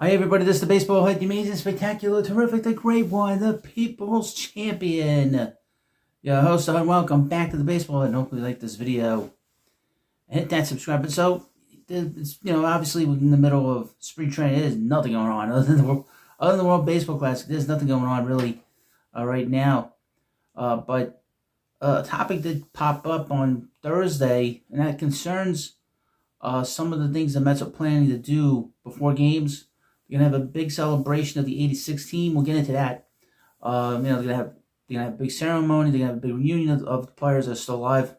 Hi everybody, this is the Baseball Head, the amazing, spectacular, terrific, the great one, the people's champion. Your host, and welcome back to the Baseball Head, and hopefully you like this video. Hit that subscribe button. So, it's, obviously we're in the middle of spring training. There's nothing going on other than the World Baseball Classic. There's nothing going on really right now. But a topic did pop up on Thursday, and that concerns some of the things the Mets are planning to do before games. They're gonna have a big celebration of the '86 team. We'll get into that. They're gonna have a big ceremony. They're gonna have a big reunion of the players that are still alive.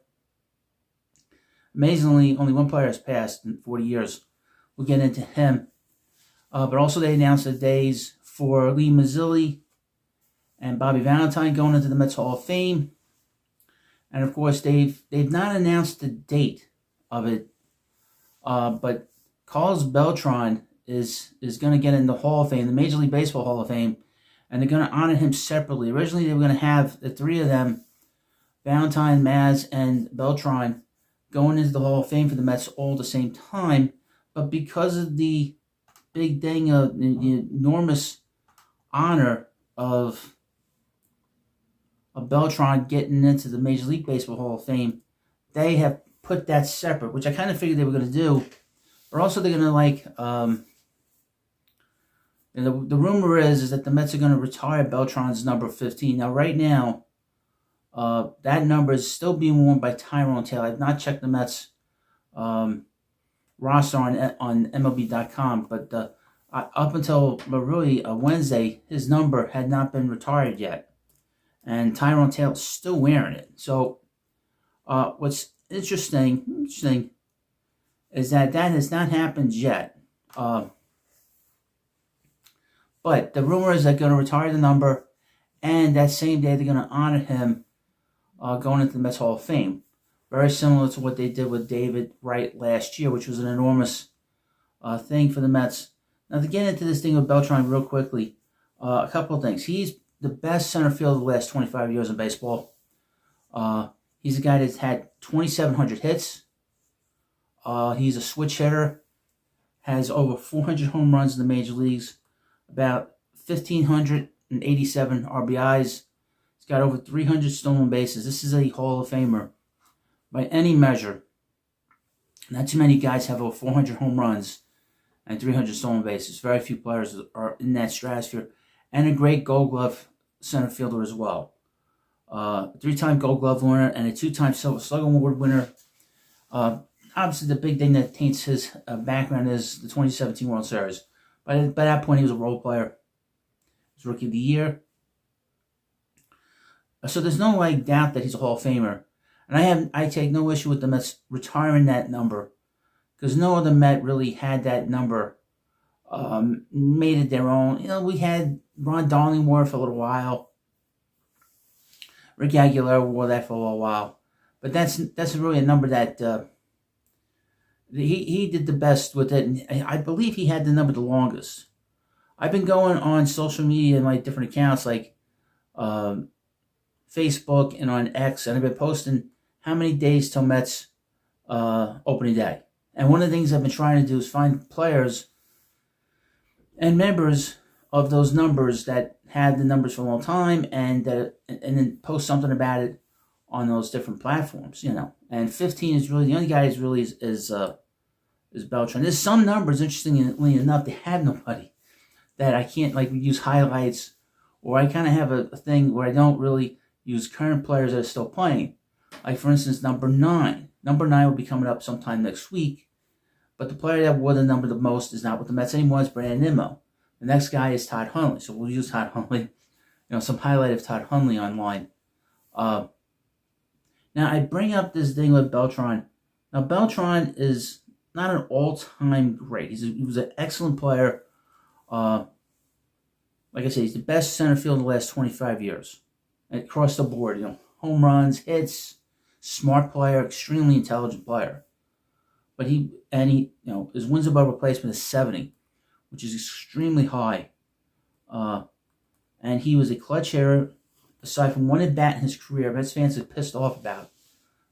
Amazingly, only one player has passed in 40 years. We'll get into him. But also they announced the days for Lee Mazzilli and Bobby Valentine going into the Mets Hall of Fame. And of course, they've not announced the date of it. But Carlos Beltran is going to get in the Hall of Fame, the Major League Baseball Hall of Fame, and they're going to honor him separately. Originally, they were going to have the three of them, Valentine, Maz, and Beltran, going into the Hall of Fame for the Mets all at the same time. But because of the big thing, the enormous honor of Beltran getting into the Major League Baseball Hall of Fame, they have put that separate, which I kind of figured they were going to do. But also they're going to the rumor is that the Mets are going to retire Beltran's number 15. Now, right now, that number is still being worn by Tyrone Taylor. I've not checked the Mets roster on MLB.com, but up until really Wednesday, his number had not been retired yet. And Tyrone Taylor's still wearing it. So, what's interesting is that has not happened yet. But the rumor is they're going to retire the number, and that same day they're going to honor him going into the Mets Hall of Fame. Very similar to what they did with David Wright last year, which was an enormous thing for the Mets. Now, to get into this thing with Beltran real quickly, a couple of things. He's the best center fielder the last 25 years in baseball. He's a guy that's had 2,700 hits. He's a switch hitter, has over 400 home runs in the major leagues, about 1,587 RBIs. He's got over 300 stolen bases. This is a Hall of Famer by any measure. Not too many guys have over 400 home runs and 300 stolen bases. Very few players are in that stratosphere. And a great Gold Glove center fielder as well. 3-time Gold Glove winner and a 2-time Silver Slugger Award winner. Obviously, the big thing that taints his background is the 2017 World Series. By that point, he was a role player. He was Rookie of the Year. So there's no doubt that he's a Hall of Famer. And I take no issue with the Mets retiring that number, because no other Met really had that number, made it their own. We had Ron Darling wore it for a little while. Ricky Aguilera wore that for a little while. But that's really a number that he did the best with it. And I believe he had the number the longest. I've been going on social media in my different accounts like Facebook and on X, and I've been posting how many days till Mets opening day. And one of the things I've been trying to do is find players and members of those numbers that had the numbers for a long time, and then post something about it on those different platforms, And 15 is really the only guy is Beltran. There's some numbers, interestingly enough, they have nobody that I can't use highlights, or I kind of have a thing where I don't really use current players that are still playing. Like, for instance, number 9. Number 9 will be coming up sometime next week. But the player that wore the number the most is not with the Mets anymore. It's Brandon Nimmo. The next guy is Todd Hundley. So we'll use Todd Hundley. Some highlight of Todd Hundley online. Now, I bring up this thing with Beltran. Now, Beltran is not an all-time great. He was an excellent player. Like I said, he's the best center fielder in the last 25 years. Across the board, home runs, hits, smart player, extremely intelligent player. But his wins above replacement is 70, which is extremely high. And he was a clutch hitter. Aside from one at bat in his career, Mets fans are pissed off about.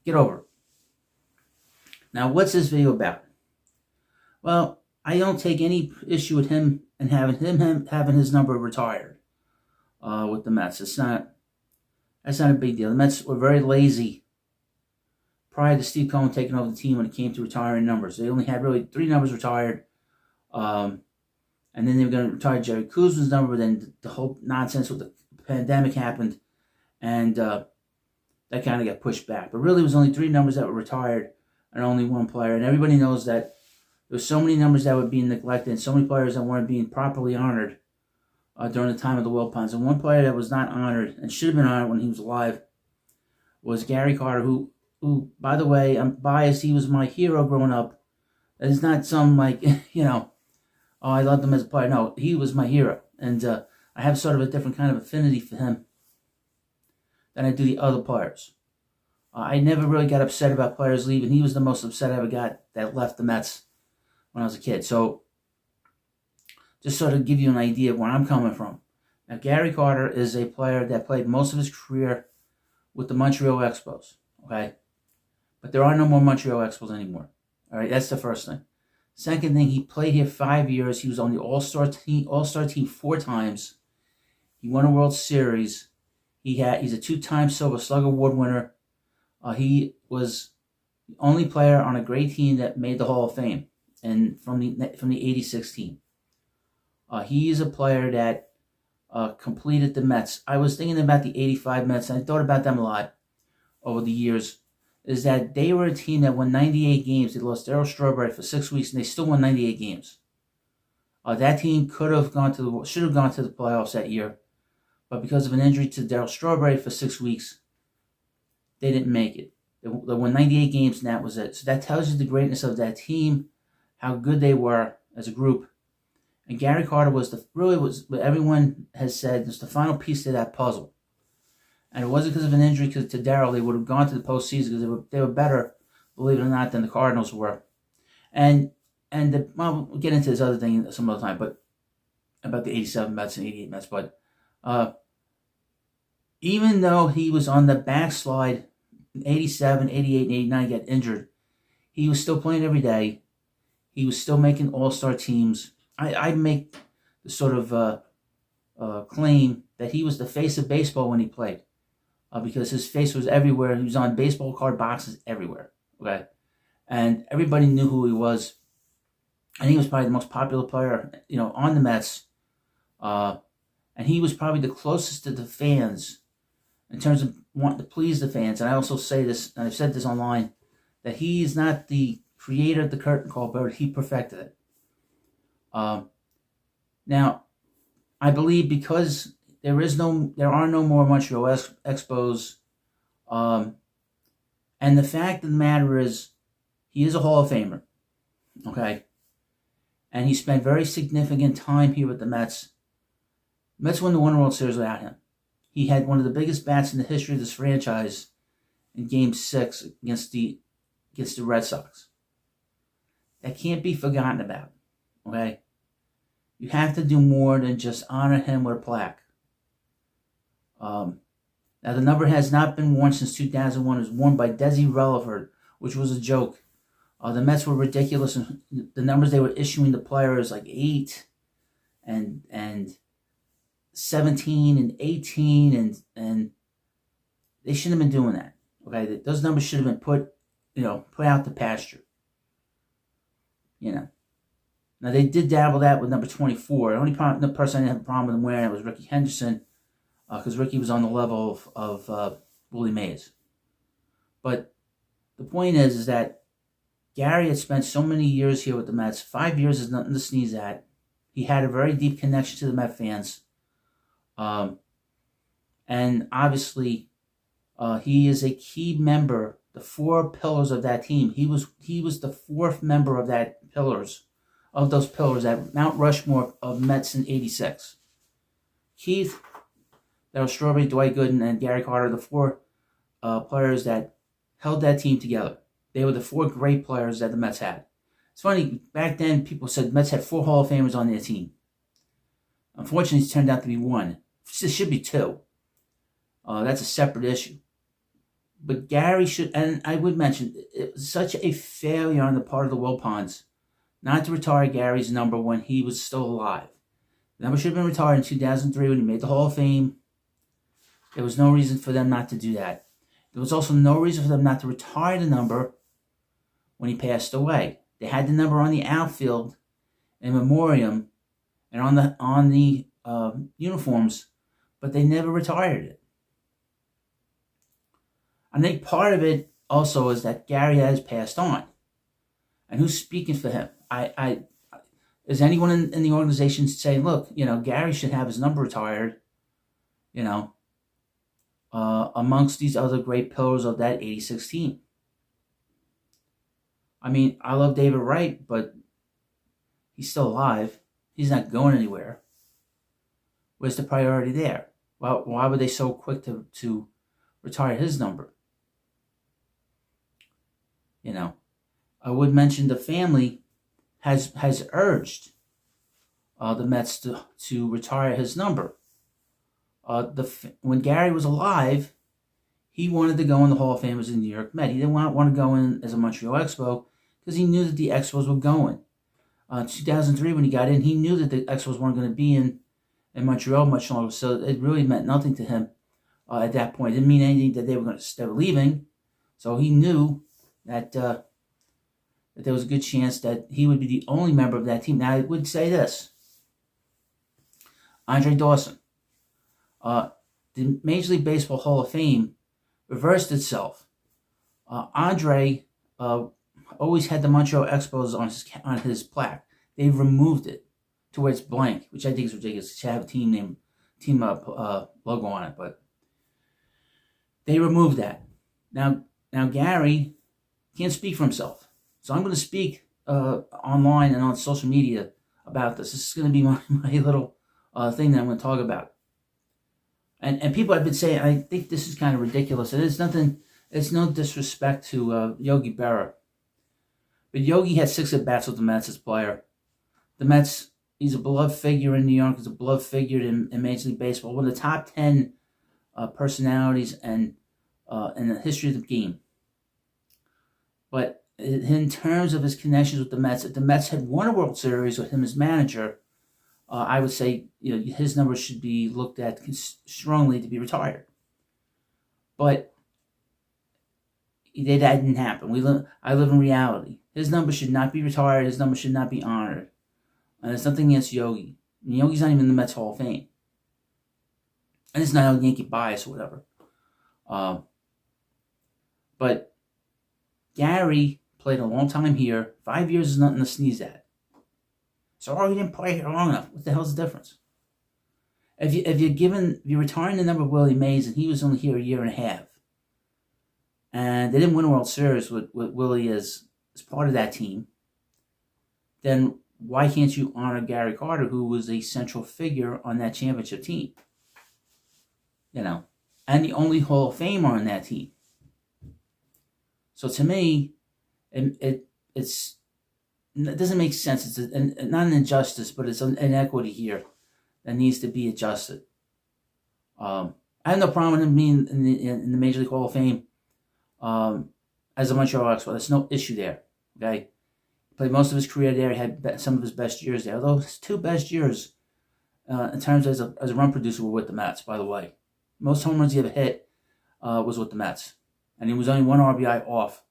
Get over it. Now, what's this video about? Well, I don't take any issue with him and having his number retired with the Mets. That's not a big deal. The Mets were very lazy prior to Steve Cohen taking over the team when it came to retiring numbers. They only had really 3 numbers retired. And then they were going to retire Jerry Kuzma's number, but then the whole nonsense with the pandemic happened, and that kind of got pushed back. But really, it was only 3 numbers that were retired and only 1 player. And everybody knows that there were so many numbers that were being neglected and so many players that weren't being properly honored during the time of the Wilpons. And one player that was not honored and should have been honored when he was alive was Gary Carter, who, by the way, I'm biased. He was my hero growing up. That is not some, like, oh, I loved him as a player. No, he was my hero. And I have sort of a different kind of affinity for him than I do the other players. I never really got upset about players leaving. He was the most upset I ever got that left the Mets when I was a kid. So, just sort of give you an idea of where I'm coming from. Now, Gary Carter is a player that played most of his career with the Montreal Expos, okay? But there are no more Montreal Expos anymore. All right, that's the first thing. Second thing, he played here 5 years. He was on the All-Star team 4 times. He won a World Series. He's a 2-time Silver Slugger Award winner. He was the only player on a great team that made the Hall of Fame, and from the '86 team. He is a player that completed the Mets. I was thinking about the '85 Mets, and I thought about them a lot over the years. Is that they were a team that won 98 games. They lost Darryl Strawberry for 6 weeks, and they still won 98 games. That team should have gone to the playoffs that year, but because of an injury to Darryl Strawberry for 6 weeks, they didn't make it. They won 98 games, and that was it. So that tells you the greatness of that team, how good they were as a group. And Gary Carter was what everyone has said, was the final piece to that puzzle. And it wasn't because of an injury to Darryl. They would have gone to the postseason because they were better, believe it or not, than the Cardinals were. We'll get into this other thing some other time, but about the '87 Mets and '88 Mets. But even though he was on the backslide in '87, '88, and '89, got injured, he was still playing every day. He was still making all-star teams. I make the sort of claim that he was the face of baseball when he played. Because his face was everywhere. He was on baseball card boxes everywhere. Okay, and everybody knew who he was. And he was probably the most popular player, on the Mets. And he was probably the closest to the fans in terms of wanting to please the fans. And I also say this, and I've said this online, that he's not the creator of the curtain call, but he perfected it. Now, I believe because there are no more Montreal Expos. And the fact of the matter is, he is a Hall of Famer. Okay? And he spent very significant time here with the Mets. Mets won the World Series without him. He had one of the biggest bats in the history of this franchise in Game 6 against the Red Sox. That can't be forgotten about. Okay? You have to do more than just honor him with a plaque. Now, the number has not been worn since 2001. It was worn by Desi Relaford, which was a joke. The Mets were ridiculous, and the numbers they were issuing the players, like 8 and 17 and 18, and they shouldn't have been doing that. Okay, those numbers should have been put out to pasture. Now they did dabble that with number 24. The only person I didn't have a problem with him wearing it was Ricky Henderson, because Ricky was on the level of Willie Mays. But the point is that Gary had spent so many years here with the Mets. 5 years is nothing to sneeze at. He had a very deep connection to the Met fans. And obviously, he is a key member, the 4 pillars of that team. He was the 4th member of those pillars at Mount Rushmore of Mets in '86. Keith, Darryl Strawberry, Dwight Gooden, and Gary Carter, the 4 players that held that team together. They were the 4 great players that the Mets had. It's funny, back then people said Mets had 4 Hall of Famers on their team. Unfortunately, it's turned out to be 1. It should be 2. That's a separate issue. But Gary should, and I would mention, it was such a failure on the part of the Wilpons not to retire Gary's number when he was still alive. The number should have been retired in 2003 when he made the Hall of Fame. There was no reason for them not to do that. There was also no reason for them not to retire the number when he passed away. They had the number on the outfield in memoriam and on the uniforms, but they never retired it. I think part of it also is that Gary has passed on. And who's speaking for him? Is anyone in the organization saying, look, Gary should have his number retired, amongst these other great pillars of that 86 team? I mean, I love David Wright, but he's still alive. He's not going anywhere. Where's the priority there? Well, why were they so quick to retire his number? I would mention the family has urged the Mets to retire his number. When Gary was alive, he wanted to go in the Hall of Fame as a New York Met. He didn't want to go in as a Montreal Expo because he knew that the Expos were going. 2003, when he got in, he knew that the Expos weren't going to be in Montreal much longer, so it really meant nothing to him at that point. It didn't mean anything that they were leaving, so he knew that there was a good chance that he would be the only member of that team. Now, I would say this. Andre Dawson. The Major League Baseball Hall of Fame reversed itself. Andre always had the Montreal Expos on his plaque. They've removed it to where it's blank, which I think is ridiculous. It should have a team logo on it, but they removed that. Now Gary can't speak for himself, so I'm going to speak online and on social media about this. This is going to be my little thing that I'm going to talk about. And people have been saying, I think this is kind of ridiculous. And it's no disrespect to Yogi Berra. But Yogi had 6 at-bats with the Mets as player. The Mets, he's a beloved figure in New York. He's a beloved figure in Major League Baseball. One of the top 10 personalities in the history of the game. But in terms of his connections with the Mets, if the Mets had won a World Series with him as manager, I would say his numbers should be looked at strongly to be retired. But that didn't happen. I live in reality. His number should not be retired. His number should not be honored. And there's nothing against Yogi. And Yogi's not even in the Mets Hall of Fame. And it's not a Yankee bias or whatever. But Gary played a long time here. 5 years is nothing to sneeze at. So, he didn't play here long enough. What the hell's the difference? If you're retiring the number of Willie Mays, and he was only here a year and a half, and they didn't win a World Series with Willie as part of that team, then why can't you honor Gary Carter, who was a central figure on that championship team? And the only Hall of Famer on that team. So to me, it doesn't make sense. It's not an injustice, but it's an inequity here that needs to be adjusted. I have no problem with him being in the Major League Hall of Fame as a Montreal Expos. There's no issue there. Okay, he played most of his career there. He had some of his best years there. Although his 2 best years in terms as a run producer were with the Mets. By the way, most home runs he ever hit was with the Mets, and he was only 1 RBI off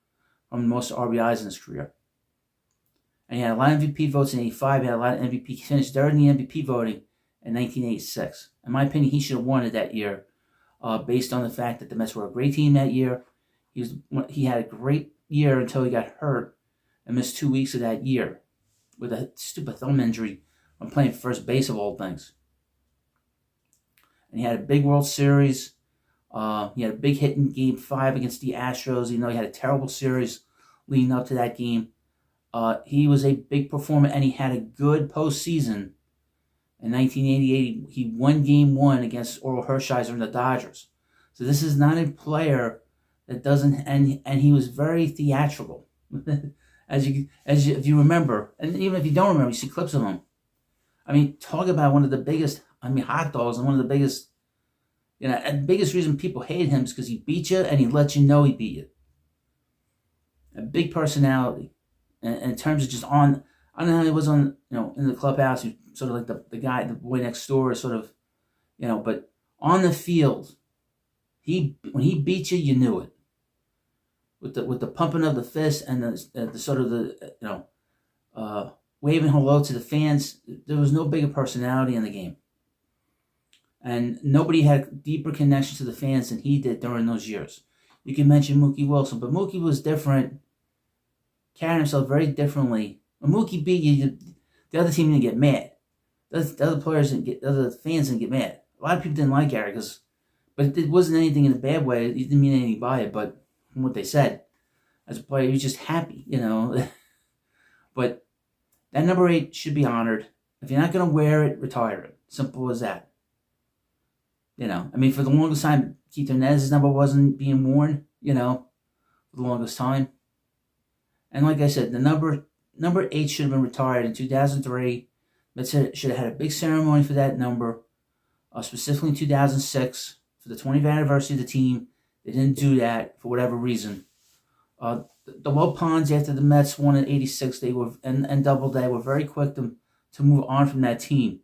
from most RBIs in his career. And he had a lot of MVP votes in 85. He had a lot of MVP. He finished 3rd in the MVP voting in 1986. In my opinion, he should have won it that year based on the fact that the Mets were a great team that year. He had a great year until he got hurt and missed 2 weeks of that year with a stupid thumb injury when playing first base of all things. And he had a big World Series. He had a big hit in Game 5 against the Astros, even though he had a terrible series leading up to that game. He was a big performer, and he had a good postseason. In 1988, he won Game 1 against Oral Hershiser and the Dodgers. So this is not a player that doesn't, and he was very theatrical. if you remember, and even if you don't remember, you see clips of him. I mean, talk about one of the biggest, hot dogs, and one of the biggest, and the biggest reason people hate him is because he beat you and he let you know he beat you. A big personality. In terms of just on I don't know how he was on, in the clubhouse, he was sort of like the guy, the boy next door, sort of, but on the field, when he beat you, you knew it. With the pumping of the fist and the sort of waving hello to the fans, there was no bigger personality in the game. And nobody had a deeper connection to the fans than he did during those years. You can mention Mookie Wilson, but Mookie was different, carried himself very differently. When Mookie beat you, the other team didn't get mad. The other players didn't get, the other fans didn't get mad. A lot of people didn't like Gary, but it wasn't anything in a bad way. He didn't mean anything by it, but from what they said, as a player, he was just happy, But that number 8 should be honored. If you're not going to wear it, retire it. Simple as that. For the longest time, Keith Hernandez's number wasn't being worn, for the longest time. And like I said, the number 8 should have been retired in 2003. Mets should have had a big ceremony for that number, specifically in 2006 for the 20th anniversary of the team. They didn't do that for whatever reason. The Wilpons, after the Mets won in '86, they were and Doubleday were very quick to move on from that team.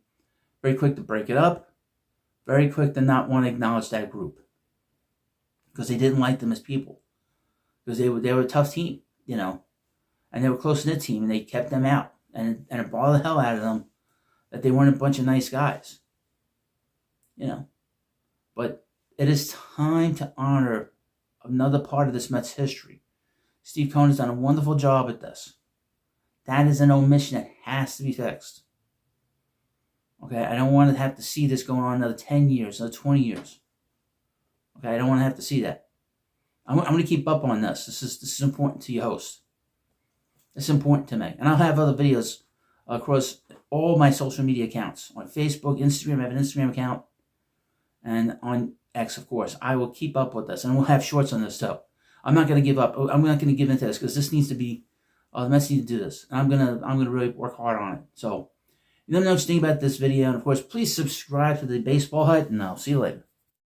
Very quick to break it up. Very quick to not want to acknowledge that group because they didn't like them as people. Because they were a tough team, and they were close knit team, and they kept them out, and it bothered the hell out of them that they weren't a bunch of nice guys, But it is time to honor another part of this Mets history. Steve Cohen has done a wonderful job at this. That is an omission that has to be fixed. Okay, I don't want to have to see this going on another 10 years, another 20 years. Okay, I don't want to have to see that. I'm going to keep up on this. This is important to your host. It's important to me. And I'll have other videos across all my social media accounts. On Facebook, Instagram, I have an Instagram account. And on X, of course. I will keep up with this. And we'll have shorts on this too. I'm not going to give up. I'm not going to give into this because this needs to be, the Mets need to do this. And I'm going to really work hard on it. So, let me know what you think about this video. And, of course, please subscribe to the Baseball Hut, and I'll see you later.